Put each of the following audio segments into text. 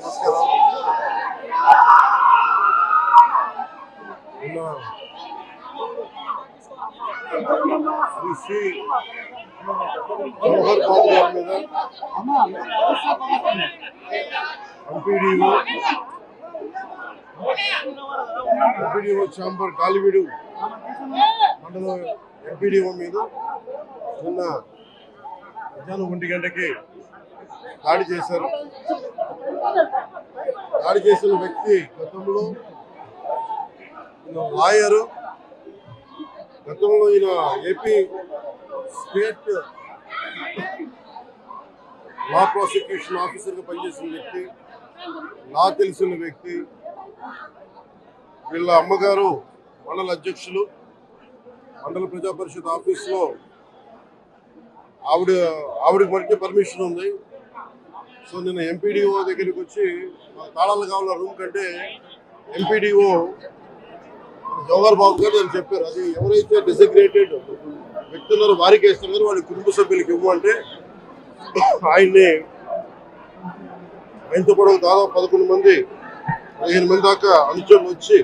నమస్కారం. శ్రీ శ్రీ జవహర్ బాబు గారి మీద ఎంపీడీఓ ఛాంబర్ కాలివీడు మండలం ఎంపీడీఓ మీద నిన్న మధ్యాహ్నం 1 గంటకి దాడి చేశారు. దాడి చేసిన వ్యక్తి గతంలో లాయరు, గతంలో ఈయన ఏపీ స్టేట్ లా ప్రాసిక్యూషన్ ఆఫీసర్గా పనిచేసిన వ్యక్తి, లా తెలిసిన వ్యక్తి. వీళ్ళ అమ్మగారు మండల అధ్యక్షులు, మండల ప్రజా పరిషత్ ఆఫీస్లో ఆవిడకి మనకి పర్మిషన్ ఉంది. సో నిన్న ఎంపీడీఓ దగ్గరికి వచ్చి తాళాలు కావాల రూమ్ కంటే ఎంపీడీఓ జవహర్ బాబు గారు అని చెప్పారు. అది ఎవరైతే డిజిగ్నేటెడ్ వ్యక్తులను వారికి వేస్తున్నారు వాళ్ళ కుటుంబ సభ్యులకి ఇవ్వమంటే ఆయనతో కూడా దాదాపు 11 మంది 15 మంది దాకా అనుచరులు వచ్చి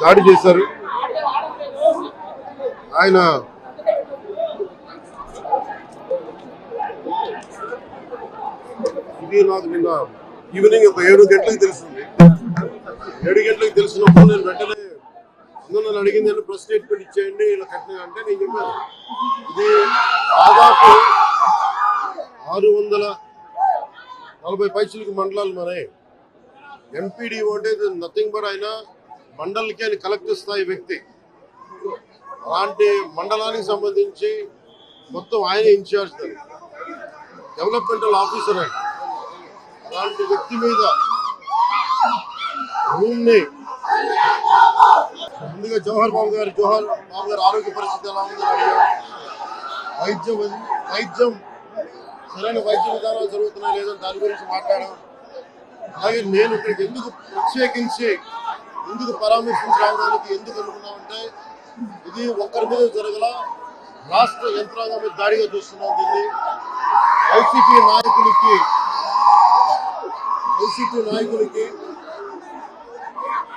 దాడి చేశారు. ఆయన ఇది నాకు నిన్న ఈవినింగ్ ఒక 7 గంటలకు తెలిసింది. 7 గంటలకు తెలిసినప్పుడు నేను వెంటనే నన్ను అడిగింది, నేను ప్రెస్ స్టేట్మెంట్ ఇచ్చేయండి ఇలా కట్టిన అంటే నేను చెప్పాను ఇది దాదాపు 640 పైసలకి మండలాలు మనవి. ఎంపీడీఓ అంటే నథింగ్ బట్ ఆయన మండలికి ఆయన కలెక్టర్ స్థాయి వ్యక్తి. అలాంటి మండలానికి సంబంధించి మొత్తం ఆయన ఇన్ఛార్జ్, డెవలప్మెంటల్ ఆఫీసర్. ఆయన అలాంటి వ్యక్తి మీద రూమ్ని ముందుగా జవహర్ బాబు గారు ఆరోగ్య పరిస్థితి ఎలా ఉందని అడిగారు. వైద్యం సరైన వైద్య విధానాలు జరుగుతున్నాయి లేదని దాని గురించి మాట్లాడాం. అలాగే నేను ఇక్కడికి ప్రత్యేకించి ఎందుకు పరామర్శించి రావడానికి ఎందుకు అనుకున్నామంటే ఇది ఒక్కరి మీద జరగల, రాష్ట్ర యంత్రాంగం మీద దాడిగా చూస్తున్నాం. దీన్ని వైసీపీ నాయకులకి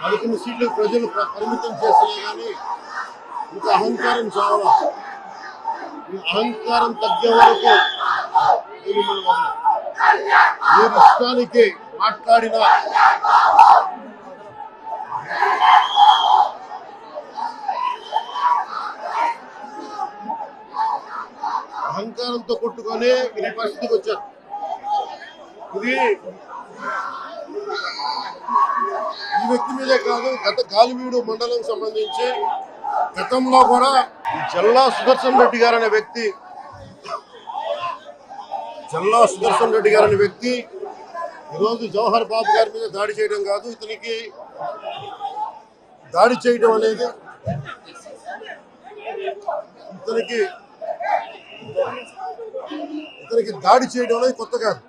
11 సీట్లు ప్రజలు పరిమితం చేసినా కానీ ఇంకా అహంకారం చావాలి. ఈ అహంకారం తగ్గే వరకు మీరు ఇష్టానికి మాట్లాడిన అహంకారంతో కొట్టుకొని మీరు ఈ పరిస్థితికి వచ్చారు. ఇది ఈ వ్యక్తి మీదే కాదు, గత కాలివీడు మండలం సంబంధించి గతంలో కూడా జల్లా సుదర్శన్ రెడ్డి గారు అనే వ్యక్తి ఈరోజు జవహర్ బాబు గారి మీద దాడి చేయడం కాదు, ఇతనికి దాడి చేయడం అనేది దాడి చేయడం అనేది కొత్త కాదు.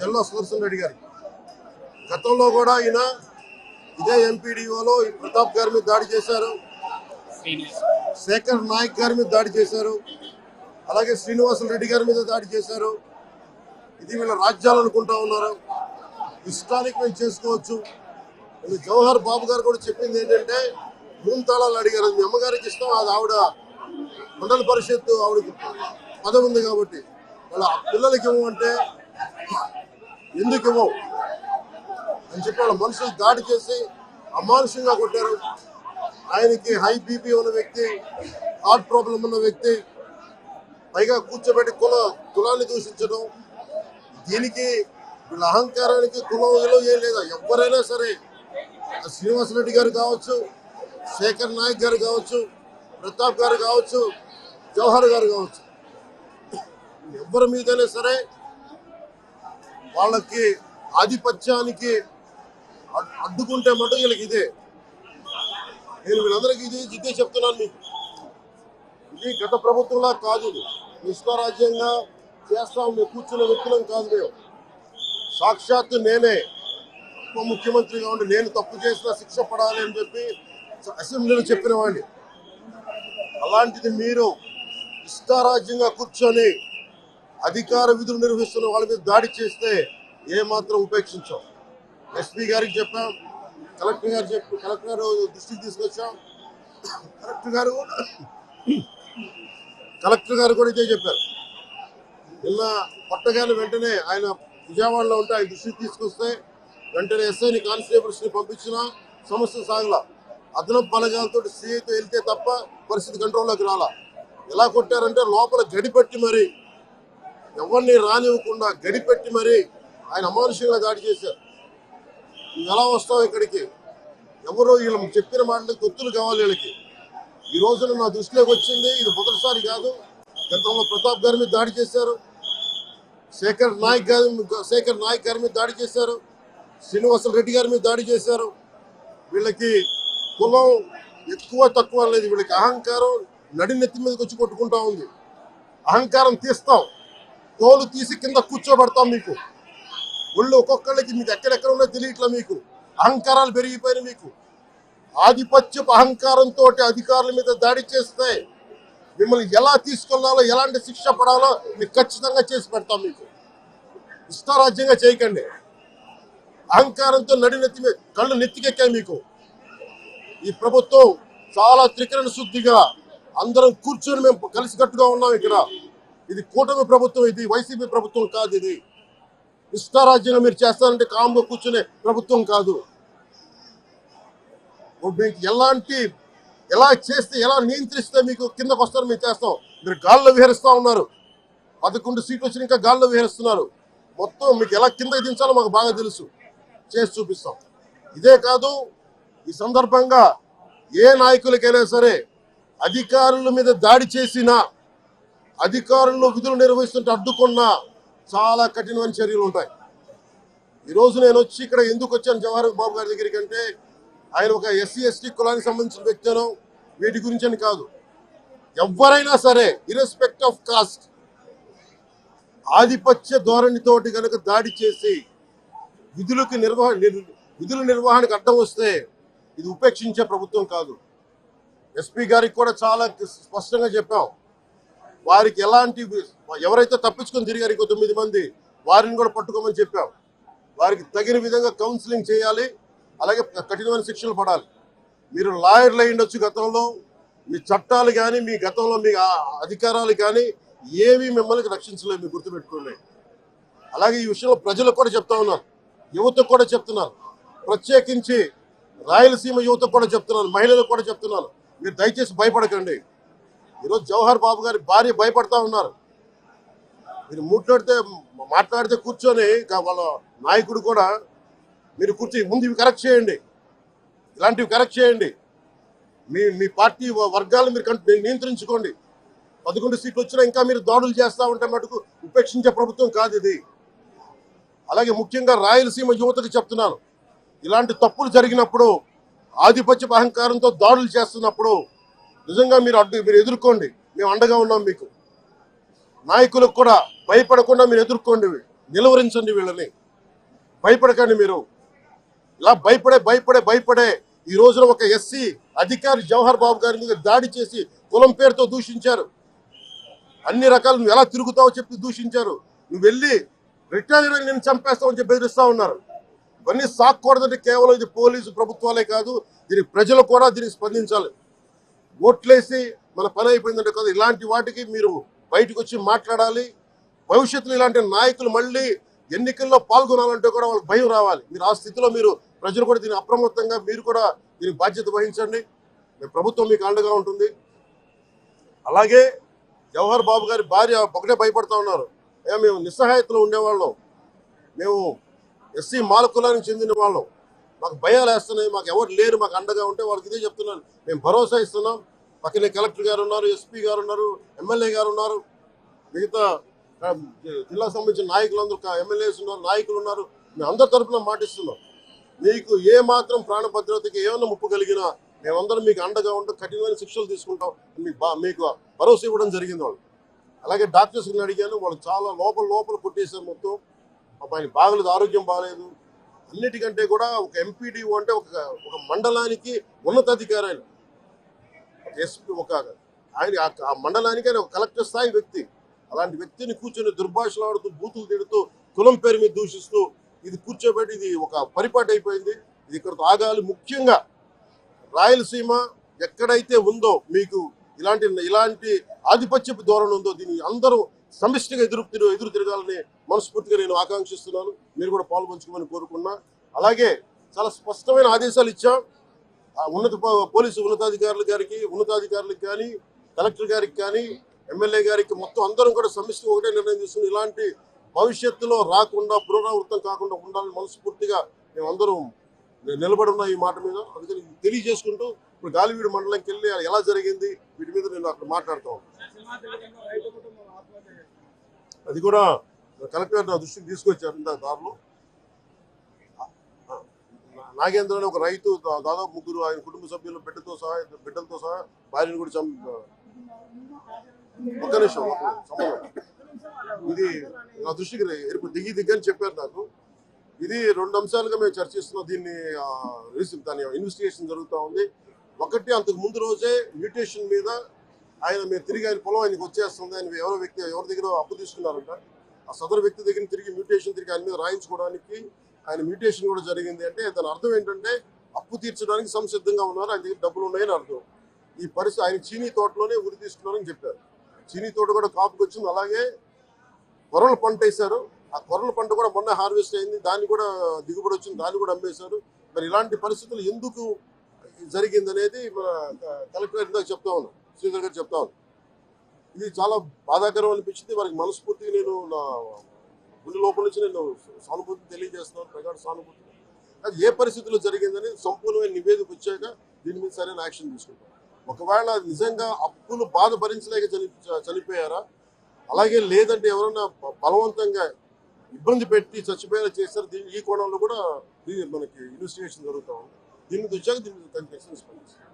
జల్లా సుదర్శన్ రెడ్డి గారికి గతంలో కూడా ఈయన ఇదే ఎంపీడీఓలో ప్రతాప్ గారి మీద దాడి చేశారు, శేఖర్ నాయక్ గారి మీద దాడి చేశారు, అలాగే శ్రీనివాసరెడ్డి గారి మీద దాడి చేశారు. ఇది వీళ్ళ రాజ్యాలు అనుకుంటా ఉన్నారు. ఇష్టానికి మేము చేసుకోవచ్చు. జవహర్ బాబు గారు కూడా చెప్పింది ఏంటంటే రూమ్ తాళాలు అడిగారు. మీ అమ్మగారికి ఇష్టం, అది ఆవిడ మండల పరిషత్తు ఆవిడకి పదవి ఉంది కాబట్టి వాళ్ళ పిల్లలకి ఇవ్వమంటే ఎందుకు ఇవ్వవు అని చెప్పి వాళ్ళ మనుషులు దాడి చేసి అమానుషంగా కొట్టారు. ఆయనకి హై బీపీ ఉన్న వ్యక్తి, హార్ట్ ప్రాబ్లం ఉన్న వ్యక్తి, పైగా కూర్చోబెట్టి కులాన్ని దూషించడం. దీనికి వీళ్ళ అహంకారానికి కులం ఏం లేదా. ఎవరైనా సరే శ్రీనివాసరెడ్డి గారు కావచ్చు, శేఖర్ నాయక్ గారు కావచ్చు, ప్రతాప్ గారు కావచ్చు, జవహర్ గారు కావచ్చు, ఎవరి మీదైనా సరే వాళ్ళకి ఆధిపత్యానికి అడ్డుకుంటే మటు వీళ్ళకి ఇదే. నేను వీళ్ళందరికీ ఇదే చెప్తున్నాను మీకు. ఇది గత ప్రభుత్వంలా కాదు, ఇది నిష్కారాజ్యంగా చేస్తాం మేము కూర్చున్న వ్యక్తులం కాదు. మేము సాక్షాత్తు నేనే ఉప ముఖ్యమంత్రిగా ఉండి నేను తప్పు చేసినా శిక్ష పడాలి అని చెప్పి అసెంబ్లీలో చెప్పిన వాడిని. అలాంటిది మీరు ఇష్టారాజ్యంగా కూర్చొని అధికార విధులు నిర్వహిస్తున్న వాళ్ళ మీద దాడి చేస్తే ఏ మాత్రం ఉపేక్షించాం. ఎస్పీ గారికి చెప్పాం, కలెక్టర్ గారు దృష్టికి తీసుకొచ్చాం. కలెక్టర్ గారు కూడా ఇదే చెప్పారు. నిన్న కొట్టగానే వెంటనే ఆయన విజయవాడలో ఉంటే ఆయన దృష్టికి తీసుకొస్తే వెంటనే ఎస్ఐని కానిస్టేబుల్స్ ని పంపించిన సమస్య సాగల. అదనపు బలగాలతో సీఐతో వెళ్తే తప్ప పరిస్థితి కంట్రోల్లోకి రాలా. ఎలా కొట్టారంటే లోపల గడిపెట్టి మరి ఎవరిని రానివ్వకుండా గడిపెట్టి మరి ఆయన అమానుషంగా దాడి చేశారు. నువ్వు ఎలా వస్తావు ఇక్కడికి? ఎవరో వీళ్ళు చెప్పిన మాటలు తొత్తులు కావాలి వీళ్ళకి. ఈ రోజున నా దృష్టిలోకి వచ్చింది, ఇది మొదటిసారి కాదు. గతంలో ప్రతాప్ గారి మీద దాడి చేశారు, శేఖర్ నాయక్ గారి మీద దాడి చేశారు, శ్రీనివాస రెడ్డి గారి మీద దాడి చేశారు. వీళ్ళకి కులం ఎక్కువ తక్కువ లేదు, వీళ్ళకి అహంకారం నడినెత్తి మీదకి వచ్చి కొట్టుకుంటా ఉంది. అహంకారం తీస్తాం, తోలు తీసి కింద కూర్చోబెడతాం. మీకు ఒళ్ళు ఒక్కొక్కళ్ళకి మీకు ఎక్కడెక్కడ ఉన్నో తెలియట్లా. మీకు అహంకారాలు పెరిగిపోయినాయి. మీకు ఆధిపత్యపు అహంకారంతో అధికారుల మీద దాడి చేస్తే మిమ్మల్ని ఎలా తీసుకెళ్లాలో, ఎలాంటి శిక్ష పడాలో మీకు ఖచ్చితంగా చేసి పెడతాం. మీకు ఇష్టారాజ్యంగా చేయకండి. అహంకారంతో నడినెత్తి మీద కళ్ళు నెత్తికెక్కాయి మీకు. ఈ ప్రభుత్వం చాలా త్రికరణ శుద్ధిగా అందరం కూర్చొని మేము కలిసికట్టుగా ఉన్నాం ఇక్కడ. ఇది కూటమి ప్రభుత్వం, ఇది వైసీపీ ప్రభుత్వం కాదు. ఇది ఇష్టారాజ్యంగా మీరు చేస్తారంటే కామ్గా కూర్చునే ప్రభుత్వం కాదు. మీకు ఎలా చేస్తే, ఎలా నియంత్రిస్తే మీకు కిందకు వస్తారు మేము చేస్తాం. మీరు గాల్లో విహరిస్తూ ఉన్నారు. 11 సీట్లు వచ్చి ఇంకా గాల్లో విహరిస్తున్నారు. మొత్తం మీకు ఎలా కిందకి దించాలో మాకు బాగా తెలుసు, చేసి చూపిస్తాం. ఇదే కాదు, ఈ సందర్భంగా ఏ నాయకులకైనా సరే అధికారుల మీద దాడి చేసినా, అధికారులు విధులు నిర్వహిస్తుంటే అడ్డుకున్నా చాలా కఠినమైన చర్యలు ఉంటాయి. ఈరోజు నేను వచ్చి ఇక్కడ ఎందుకు వచ్చాను జవహర్ బాబు గారి దగ్గరికి అంటే, ఆయన ఒక ఎస్సీ ఎస్టీ కులానికి సంబంధించిన వ్యక్తినో వీటి గురించి అని కాదు. ఎవరైనా సరే ఇర్రెస్పెక్ట్ ఆఫ్ కాస్ట్ ఆధిపత్య ధోరణితోటి కనుక దాడి చేసి విధుల నిర్వహణకు అడ్డం వస్తే ఇది ఉపేక్షించే ప్రభుత్వం కాదు. ఎస్పీ గారికి కూడా చాలా స్పష్టంగా చెప్పాం. వారికి ఎవరైతే తప్పించుకొని తిరిగారు 9 మంది, వారిని కూడా పట్టుకోమని చెప్పాం. వారికి తగిన విధంగా కౌన్సిలింగ్ చేయాలి, అలాగే కఠినమైన శిక్షలు పడాలి. మీరు లాయర్లు అయ్యిండొచ్చు గతంలో, మీ చట్టాలు కానీ మీ గతంలో మీ అధికారాలు కానీ ఏవి మిమ్మల్ని రక్షించలేదు, మీరు గుర్తుపెట్టుకోండి. అలాగే ఈ విషయంలో ప్రజలకు కూడా చెప్తా ఉన్నారు, యువతకు కూడా చెప్తున్నారు, ప్రత్యేకించి రాయలసీమ యువతకు కూడా చెప్తున్నాను, మహిళలకు కూడా చెప్తున్నాను, మీరు దయచేసి భయపడకండి. ఈరోజు జవహర్ బాబు గారి భార్య భయపడతా ఉన్నారు. మీరు మాట్లాడితే కూర్చొని వాళ్ళ నాయకుడు కూడా మీరు కూర్చొని ముందు ఇవి కరెక్ట్ చేయండి, ఇలాంటివి కరెక్ట్ చేయండి, మీ పార్టీ వర్గాలను మీరు నియంత్రించుకోండి. 11 సీట్లు వచ్చినా ఇంకా మీరు దాడులు చేస్తా ఉంటే మటుకు ఉపేక్షించే ప్రభుత్వం కాదు ఇది. అలాగే ముఖ్యంగా రాయలసీమ యువతకు చెప్తున్నాను, ఇలాంటి తప్పులు జరిగినప్పుడు, ఆధిపత్య అహంకారంతో దాడులు చేస్తున్నప్పుడు నిజంగా మీరు ఎదుర్కోండి. మేము అండగా ఉన్నాం మీకు. నాయకులకు కూడా భయపడకుండా మీరు ఎదుర్కోండి, నిలువరించండి వీళ్ళని. భయపడకండి. మీరు ఇలా భయపడే ఈ రోజున ఒక ఎస్సీ అధికారి జవహర్ బాబు గారి మీద దాడి చేసి కులం పేరుతో దూషించారు. అన్ని రకాలు నువ్వు ఎలా తిరుగుతావో చెప్పి దూషించారు. నువ్వు వెళ్ళి రిటైర్ అని నేను చంపేస్తావని చెప్పి బెదిరిస్తా ఉన్నారు. ఇవన్నీ సాక్కూడదంటే కేవలం ఇది పోలీసు ప్రభుత్వాలే కాదు, దీనికి ప్రజలు కూడా దీనికి స్పందించాలి. ఓట్లేసి మన పని అయిపోయిందంటే కాదు, ఇలాంటి వాటికి మీరు బయటకు వచ్చి మాట్లాడాలి. భవిష్యత్తులో ఇలాంటి నాయకులు మళ్ళీ ఎన్నికల్లో పాల్గొనాలంటే కూడా వాళ్ళకి భయం రావాలి. మీరు ఆ స్థితిలో ప్రజలు కూడా దీన్ని అప్రమత్తంగా మీరు కూడా దీనికి బాధ్యత వహించండి. ప్రభుత్వం మీకు అండగా ఉంటుంది. అలాగే జవహర్ బాబు గారి భార్య ఒకటే భయపడతా ఉన్నారు, మేము నిస్సహాయతలో ఉండేవాళ్ళం, మేము ఎస్సీ మాల కులానికి చెందిన వాళ్ళం, మాకు భయాలు వేస్తున్నాయి, మాకు ఎవరు లేరు మాకు అండగా ఉంటే వాళ్ళకి ఇదే చెప్తున్నాను. మేము భరోసా ఇస్తున్నాం. పక్కనే కలెక్టర్ గారు ఉన్నారు, ఎస్పీ గారు ఉన్నారు, ఎమ్మెల్యే గారు ఉన్నారు, మిగతా జిల్లాకు సంబంధించిన నాయకులందరూ, ఎమ్మెల్యేస్ ఉన్నారు, నాయకులు ఉన్నారు. మేము అందరి తరఫున మాటిస్తున్నాం. మీకు ఏ మాత్రం ప్రాణ భద్రతకి ఏమైనా ముప్పు కలిగినా మేమందరం మీకు అండగా ఉంటూ కఠినమైన శిక్షలు తీసుకుంటాం. మీకు భరోసా ఇవ్వడం జరిగింది వాళ్ళు. అలాగే డాక్టర్స్ని అడిగాను, వాళ్ళు చాలా లోపల కొట్టేశారు మొత్తం. ఆయన బాగలేదు, ఆరోగ్యం బాగలేదు. అన్నిటికంటే కూడా ఒక ఎంపీడీఓ అంటే ఒక మండలానికి ఉన్నతాధికారి ఆయన. ఆయన ఆ మండలానికి ఆయన ఒక కలెక్టర్ స్థాయి వ్యక్తి. అలాంటి వ్యక్తిని కూర్చొని దుర్భాషలాడుతూ బూతులు తిడుతూ కులం పేరు మీద దూషిస్తూ ఇది కూర్చోబెట్టి ఇది ఒక పరిపాటి అయిపోయింది. ఇది ఇక్కడ ఆగాలి. ముఖ్యంగా రాయలసీమ ఎక్కడైతే ఉందో మీకు ఇలాంటి ఆధిపత్యపు ధోరణి ఉందో దీన్ని అందరూ సమిష్టిగా ఎదురు తిరగాలని మనస్ఫూర్తిగా నేను ఆకాంక్షిస్తున్నాను. మీరు కూడా పాల్పంచుకోమని కోరుకున్నా. అలాగే చాలా స్పష్టమైన ఆదేశాలు ఇచ్చాం. పోలీసు ఉన్నతాధికారులకు కానీ కలెక్టర్ గారికి కానీ ఎమ్మెల్యే గారికి మొత్తం అందరం కూడా సమిష్టిగా ఒకటే నిర్ణయం తీసుకుని ఇలాంటి భవిష్యత్తులో రాకుండా పునరావృతం కాకుండా ఉండాలని మనస్ఫూర్తిగా మేమందరం నిలబడి ఉన్న ఈ మాట మీద. అందుకని తెలియజేసుకుంటూ ఇప్పుడు గాలివీడు మండలంకి వెళ్ళి ఎలా జరిగింది వీటి మీద నేను అక్కడ మాట్లాడుతాను. అది కూడా కలెక్టర్ నా దృష్టికి తీసుకొచ్చారు. ఇంత దారిలో నాగేంద్ర అనే ఒక రైతు దాదాపు 3 ఆయన కుటుంబ సభ్యులు బిడ్డలతో సహా భార్యను కూడా ఒక్క నిమిషం ఇది నా దృష్టికి దిగని చెప్పారు నాకు. ఇది 2 అంశాలుగా మేము చర్చిస్తున్నాం. దీన్ని దాని ఇన్వెస్టిగేషన్ జరుగుతూ ఉంది. ఒకటి, అంతకు ముందు రోజే మ్యూటేషన్ మీద మేము తిరిగి ఆయన పొలం ఆయనకు వచ్చేస్తుంది. ఆయన ఎవరి దగ్గర అప్పు తీసుకున్నారంట. ఆ సదరు వ్యక్తి దగ్గర తిరిగి మ్యూటేషన్ ఆయన మీద రాయించుకోవడానికి ఆయన మ్యూటేషన్ కూడా జరిగింది. అంటే దాని అర్థం ఏంటంటే అప్పు తీర్చడానికి సంసిద్ధంగా ఉన్నారు, ఆయన దగ్గర డబ్బులు ఉన్నాయని అర్థం. ఈ పరిస్థితి ఆయన చీనీ తోటలోనే ఉరి తీసుకున్నారని చెప్పారు. చీనీ తోట కూడా కాపుకి వచ్చింది. అలాగే కొర్రల పంట వేశారు. ఆ కొర్రల పంట కూడా మొన్న హార్వెస్ట్ అయింది. దాన్ని కూడా దిగుబడి వచ్చింది, దాన్ని కూడా అమ్మేశారు. మరి ఇలాంటి పరిస్థితులు ఎందుకు జరిగింది అనేది మన కలెక్టర్ ఇందాక చెప్తా ఉన్నాను, శ్రీధర్ గారు చెప్తా ఉన్నాను. ఇది చాలా బాధాకరం అనిపించింది. వారికి మనస్ఫూర్తిగా నేను నా గుండె లోపల నుంచి నేను సానుభూతిని తెలియజేస్తున్నాను, ప్రగాఢ సానుభూతి. అది ఏ పరిస్థితుల్లో జరిగిందని సంపూర్ణమైన నివేదిక వచ్చాక దీని మీద సరైన యాక్షన్ తీసుకుంటాం. ఒకవేళ నిజంగా అప్పులు బాధ భరించలేక చనిపోయారా, అలాగే లేదంటే ఎవరన్నా బలవంతంగా ఇబ్బంది పెట్టి చచ్చిపోయేలా చేస్తారు, ఈ కోణంలో కూడా మనకి ఇన్వెస్టిగేషన్ జరుగుతూ ఉంది. దీని మీద వచ్చాక దీని మీద